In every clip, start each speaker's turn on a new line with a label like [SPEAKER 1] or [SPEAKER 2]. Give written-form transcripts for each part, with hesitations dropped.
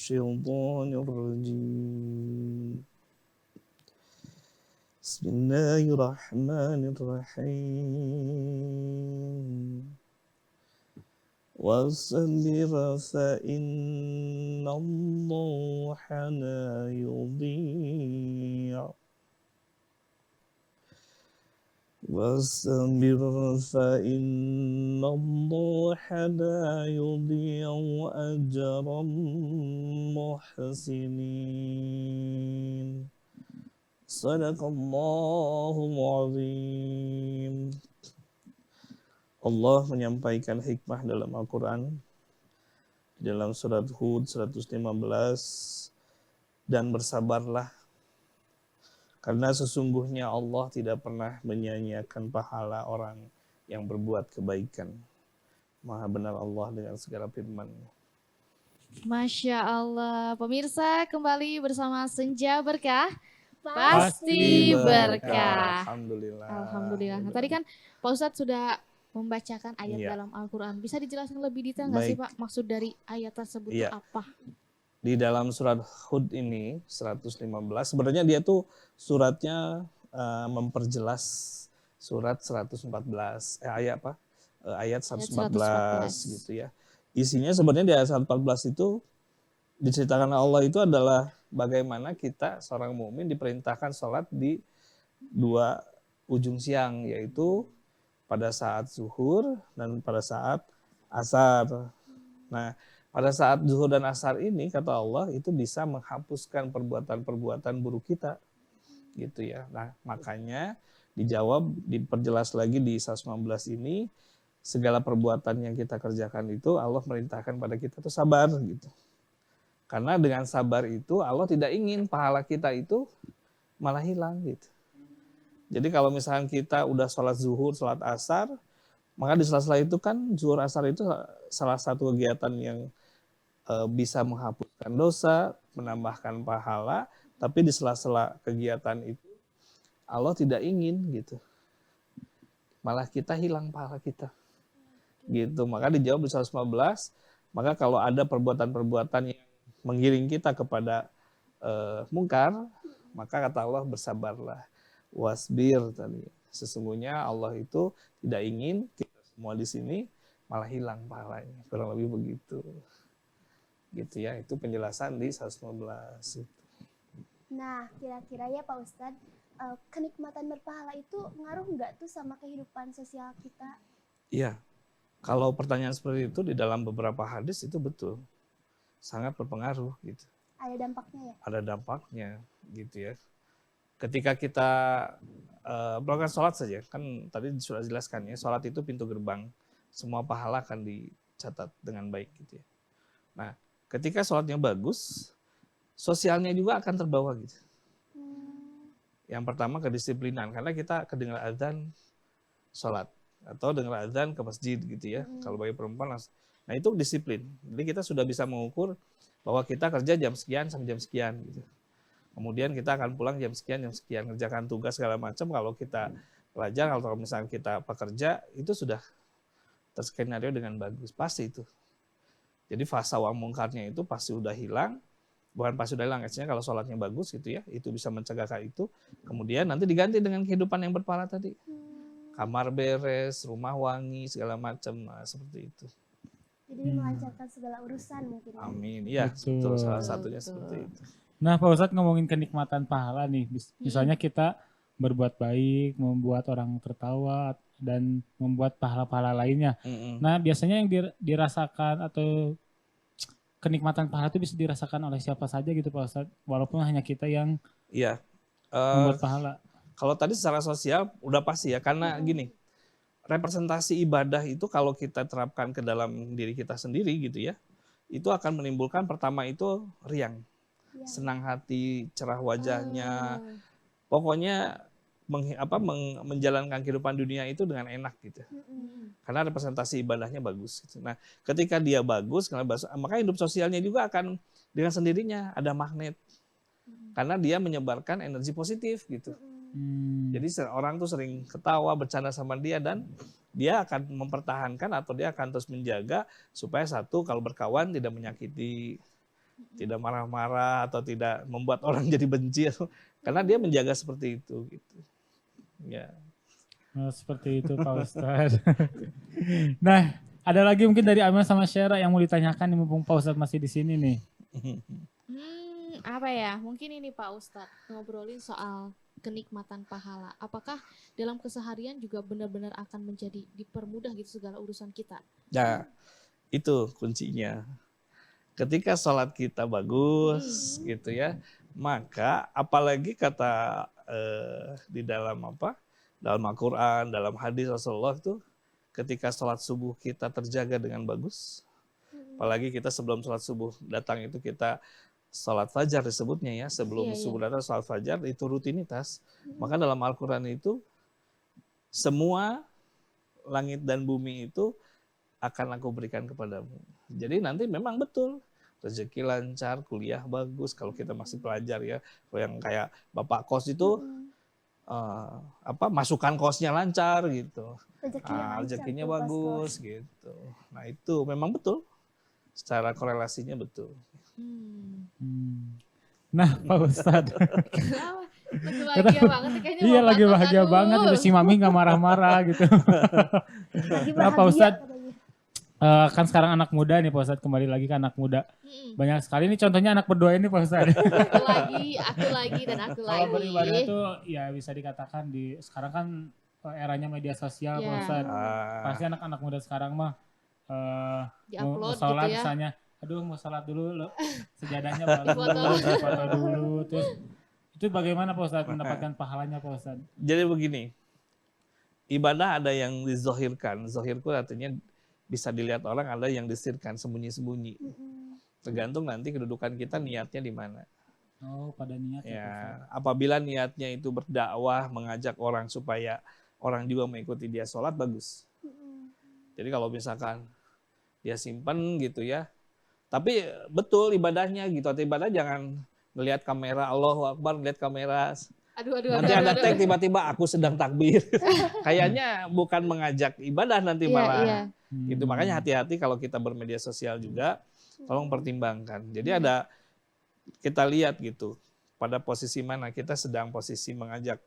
[SPEAKER 1] الشيطان الرجيم بسم الله الرحمن الرحيم واصبر فإن الله لا يضيع واصبر فإن الله لا يضيع أجر المحسنين صدق الله العظيم. Allah menyampaikan hikmah dalam Al-Quran di dalam surat Hud 115, dan bersabarlah karena sesungguhnya Allah tidak pernah menyia-nyiakan pahala orang yang berbuat kebaikan. Maha benar Allah dengan segala firman-Nya.
[SPEAKER 2] Masya Allah. Pemirsa, kembali bersama Senja Berkah.
[SPEAKER 1] Pasti
[SPEAKER 2] berkah.
[SPEAKER 1] Alhamdulillah.
[SPEAKER 2] Alhamdulillah. Nah, tadi kan Pak Ustadz sudah membacakan ayat dalam Al-Quran. Bisa dijelaskan lebih detail nggak sih Pak? Maksud dari ayat tersebut itu apa?
[SPEAKER 1] Di dalam surat Hud ini 115, sebenarnya dia tuh suratnya memperjelas surat 114, ayat 114 gitu ya. Isinya sebenarnya di ayat 114 itu diceritakan Allah itu adalah bagaimana kita seorang mukmin diperintahkan sholat di dua ujung siang, yaitu pada saat zuhur dan pada saat asar. Nah, pada saat zuhur dan asar ini kata Allah itu bisa menghapuskan perbuatan-perbuatan buruk kita, gitu ya. Nah, makanya dijawab, diperjelas lagi di 119 ini, segala perbuatan yang kita kerjakan itu Allah merintahkan pada kita tuh sabar gitu. Karena dengan sabar itu Allah tidak ingin pahala kita itu malah hilang gitu. Jadi kalau misalkan kita udah sholat zuhur, sholat asar, maka di sela-sela itu kan zuhur asar itu salah satu kegiatan yang bisa menghapuskan dosa, menambahkan pahala, tapi di sela-sela kegiatan itu Allah tidak ingin gitu. Malah kita hilang pahala kita. Gitu. Maka dijawab di 115, maka kalau ada perbuatan-perbuatan yang menggiring kita kepada mungkar, maka kata Allah bersabarlah. Wasbir tadi. Sesungguhnya Allah itu tidak ingin kita semua di sini malah hilang pahalanya. Kurang lebih begitu. Gitu ya, itu penjelasan di 115.
[SPEAKER 3] Nah, kira-kira ya Pak Ustadz, kenikmatan berpahala itu ngaruh nggak tuh sama kehidupan sosial kita?
[SPEAKER 1] Iya, kalau pertanyaan seperti itu di dalam beberapa hadis itu betul. Sangat berpengaruh gitu.
[SPEAKER 3] Ada dampaknya ya?
[SPEAKER 1] Ada dampaknya gitu ya. Ketika kita melakukan sholat saja, kan tadi sudah jelaskan ya, sholat itu pintu gerbang, semua pahala akan dicatat dengan baik gitu ya. Nah, ketika sholatnya bagus, sosialnya juga akan terbawa gitu. Yang pertama kedisiplinan, karena kita kedengar azan sholat atau dengar azan ke masjid gitu ya. Kalau bagi perempuan, nah itu disiplin. Jadi kita sudah bisa mengukur bahwa kita kerja jam sekian sampai jam sekian gitu. Kemudian kita akan pulang jam sekian, kerjakan tugas segala macam. Kalau kita pelajar, kalau misalnya kita pekerja, itu sudah terskenario dengan bagus, pasti itu. Jadi fasa wa mungkarnya itu pasti udah hilang, bukan pasti udah hilang, artinya kalau sholatnya bagus gitu ya, itu bisa mencegah itu. Kemudian nanti diganti dengan kehidupan yang berpahala tadi. Kamar beres, rumah wangi, segala macam, nah, seperti itu.
[SPEAKER 3] Jadi melancarkan segala urusan mungkin.
[SPEAKER 1] Amin, iya betul, salah satunya seperti itu.
[SPEAKER 4] Nah Pak Ustadz ngomongin kenikmatan pahala nih, misalnya kita berbuat baik, membuat orang tertawa, dan membuat pahala-pahala lainnya. Nah biasanya yang dirasakan atau kenikmatan pahala itu bisa dirasakan oleh siapa saja gitu Pak Ustadz, walaupun hanya kita yang membuat pahala.
[SPEAKER 1] Kalau tadi secara sosial udah pasti ya, karena gini, representasi ibadah itu kalau kita terapkan ke dalam diri kita sendiri gitu ya, itu akan menimbulkan pertama itu riang. Senang hati, cerah wajahnya, pokoknya menjalankan kehidupan dunia itu dengan enak gitu. Karena representasi ibadahnya bagus. Gitu. Nah, ketika dia bagus, maka hidup sosialnya juga akan dengan sendirinya ada magnet. Karena dia menyebarkan energi positif gitu. Jadi orang tuh sering ketawa, bercanda sama dia, dan dia akan mempertahankan atau dia akan terus menjaga supaya satu, kalau berkawan tidak menyakiti tidak marah-marah atau tidak membuat orang jadi benci, karena dia menjaga seperti itu gitu. Ya.
[SPEAKER 4] Oh, seperti itu Pak Ustadz. Nah, ada lagi mungkin dari Amel sama Syera yang mau ditanyakan nih, mumpung Pak Ustadz masih di sini nih.
[SPEAKER 2] Apa ya? Mungkin ini Pak Ustadz ngobrolin soal kenikmatan pahala. Apakah dalam keseharian juga benar-benar akan menjadi dipermudah gitu segala urusan kita?
[SPEAKER 1] Nah, itu kuncinya. Ketika sholat kita bagus gitu ya, maka apalagi kata di dalam dalam Al-Quran, dalam hadis Rasulullah tuh, ketika sholat subuh kita terjaga dengan bagus, apalagi kita sebelum sholat subuh datang itu kita sholat fajar disebutnya ya, sebelum subuh datang sholat fajar itu rutinitas. Maka dalam Al-Quran itu semua langit dan bumi itu akan aku berikan kepadamu. Jadi nanti memang betul rezeki lancar, kuliah bagus kalau kita masih pelajar ya. Kalau yang kayak Bapak kos itu masukan kosnya lancar gitu. Rezekinya bagus gitu. Nah, itu memang betul. Secara korelasinya betul.
[SPEAKER 4] Nah, Pak Ustadz.
[SPEAKER 2] Lagi bahagia banget kayaknya.
[SPEAKER 4] Iya, lagi bahagia banget gitu, si Mami nggak marah-marah gitu. Nah, Pak Ustadz, kan sekarang anak muda nih Pak Ustadz, kembali lagi ke anak muda. Banyak sekali nih contohnya anak berdua ini Pak Ustadz.
[SPEAKER 2] Aku lagi dan aku lagi.
[SPEAKER 4] Kalau beribadah tuh ya bisa dikatakan sekarang kan eranya media sosial Pak Ustadz. Pasti anak-anak muda sekarang mah mau sholat gitu ya. Misalnya, aduh mau sholat dulu loh, sejadahnya bagus, foto dulu. Terus itu bagaimana Pak Ustadz mendapatkan pahalanya Pak Ustadz?
[SPEAKER 1] Jadi begini, ibadah ada yang dizohirkan. Zohirku artinya bisa dilihat orang, ada yang disirkan, sembunyi-sembunyi. Tergantung nanti kedudukan kita niatnya di mana.
[SPEAKER 4] Oh, pada niat
[SPEAKER 1] ya. Apabila niatnya itu berdakwah, mengajak orang supaya orang juga mengikuti dia sholat, bagus. Jadi kalau misalkan dia simpen gitu ya, tapi betul ibadahnya gitu. Atau ibadah jangan ngelihat kamera, Allahu Akbar, ngelihat kamera. Nanti ada tag tiba-tiba aku sedang takbir. Kayaknya bukan mengajak ibadah nanti malah. Gitu. Makanya hati-hati kalau kita bermedia sosial juga, tolong pertimbangkan. Jadi ada, kita lihat gitu, pada posisi mana kita sedang posisi mengajak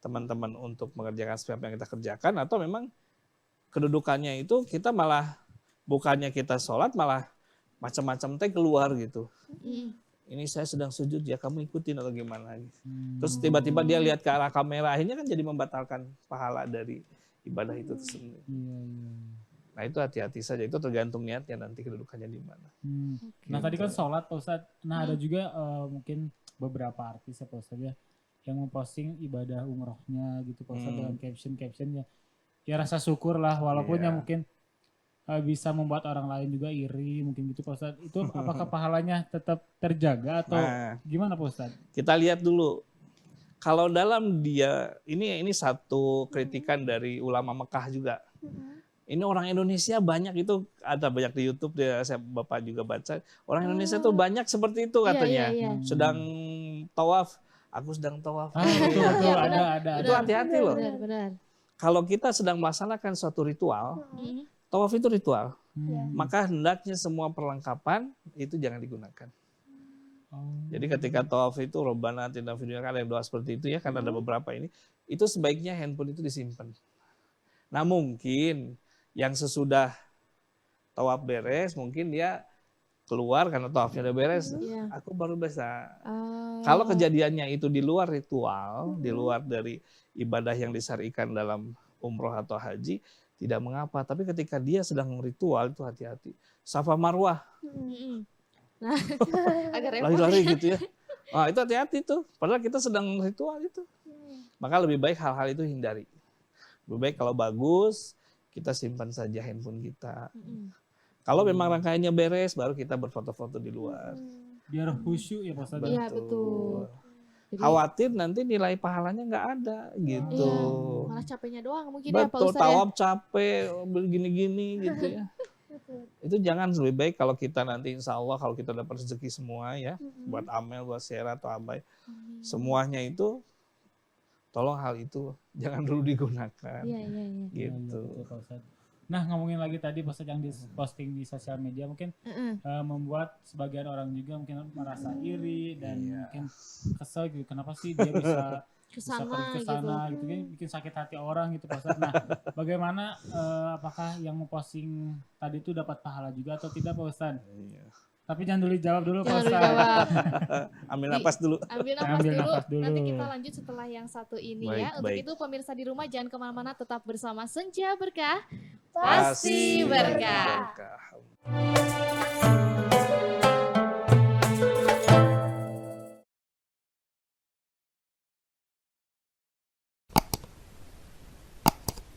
[SPEAKER 1] teman-teman untuk mengerjakan sesuatu yang kita kerjakan, atau memang kedudukannya itu kita malah bukannya kita sholat malah macam-macam tag keluar gitu. Ini saya sedang sujud ya, kamu ikutin atau gimana gitu. Terus tiba-tiba dia lihat ke arah kamera, akhirnya kan jadi membatalkan pahala dari ibadah itu tersebut. Nah, itu hati-hati saja, itu tergantung niatnya nanti kedudukannya di mana.
[SPEAKER 4] Nah, tadi kan sholat Pak Ustadz. Nah, ada juga mungkin beberapa artis ya Pak Ustadz ya, yang memposting ibadah umrohnya gitu Pak Ustadz dengan caption-captionnya. Ya rasa syukur lah, walaupun ya mungkin bisa membuat orang lain juga iri, mungkin gitu Pak Ustadz. Itu apakah pahalanya tetap terjaga atau gimana Pak Ustadz?
[SPEAKER 1] Kita lihat dulu. Kalau dalam dia, ini satu kritikan dari ulama Mekah juga. Ini orang Indonesia banyak, itu ada banyak di YouTube, Bapak juga baca. Orang Indonesia tuh banyak seperti itu katanya. Sedang tawaf, aku sedang tawaf.
[SPEAKER 4] Betul, ada.
[SPEAKER 1] Itu hati-hati loh.
[SPEAKER 2] Benar.
[SPEAKER 1] Kalau kita sedang melaksanakan suatu ritual, tawaf itu ritual, maka hendaknya semua perlengkapan itu jangan digunakan. Jadi ketika tawaf itu Robbana atina fid dunya, ada doa seperti itu ya, kan ada beberapa ini, itu sebaiknya handphone itu disimpan. Nah, mungkin yang sesudah tawaf beres, mungkin dia keluar karena tawafnya udah beres, aku baru bisa. Kalau kejadiannya itu di luar ritual, di luar dari ibadah yang disyariatkan dalam umroh atau haji, tidak mengapa. Tapi ketika dia sedang ritual, itu hati-hati. Safa Marwah.
[SPEAKER 2] Nah, agak repot.
[SPEAKER 1] Lari-lari gitu ya. Nah, itu hati-hati tuh. Padahal kita sedang ritual itu. Maka lebih baik hal-hal itu hindari. Lebih baik kalau bagus, kita simpan saja handphone kita. Kalau memang rangkaiannya beres, baru kita berfoto-foto di luar.
[SPEAKER 4] Biar khusyuk ya Pak Ustadz.
[SPEAKER 2] Iya, betul.
[SPEAKER 1] Jadi, khawatir nanti nilai pahalanya nggak ada gitu.
[SPEAKER 2] Malah capeknya doang mungkin.
[SPEAKER 1] Betul,
[SPEAKER 2] ya Pak Ustadz.
[SPEAKER 1] Tawaf capek, begini-gini gitu ya. Itu jangan, lebih baik kalau kita nanti insya Allah kalau kita dapat rezeki semua ya, buat Amel, buat Syera atau Abai, semuanya itu tolong hal itu jangan dulu digunakan.
[SPEAKER 2] Iya.
[SPEAKER 1] Gitu.
[SPEAKER 4] Nah, ngomongin lagi tadi post yang di posting di sosial media mungkin membuat sebagian orang juga mungkin merasa iri dan mungkin kesel gitu. Kenapa sih dia bisa pergi ke sana gitu kan, bikin sakit hati orang gitu Pak Ustadz. Nah, bagaimana apakah yang memposting tadi itu dapat pahala juga atau tidak Pak Ustadz? Tapi jangan dulu jawab dulu Pak Ustadz.
[SPEAKER 1] Ambil napas dulu.
[SPEAKER 2] Ambil napas dulu. Nanti kita lanjut setelah yang satu ini ya. Untuk itu pemirsa di rumah jangan kemana-mana, tetap bersama Senja Berkah. Pasti berkah.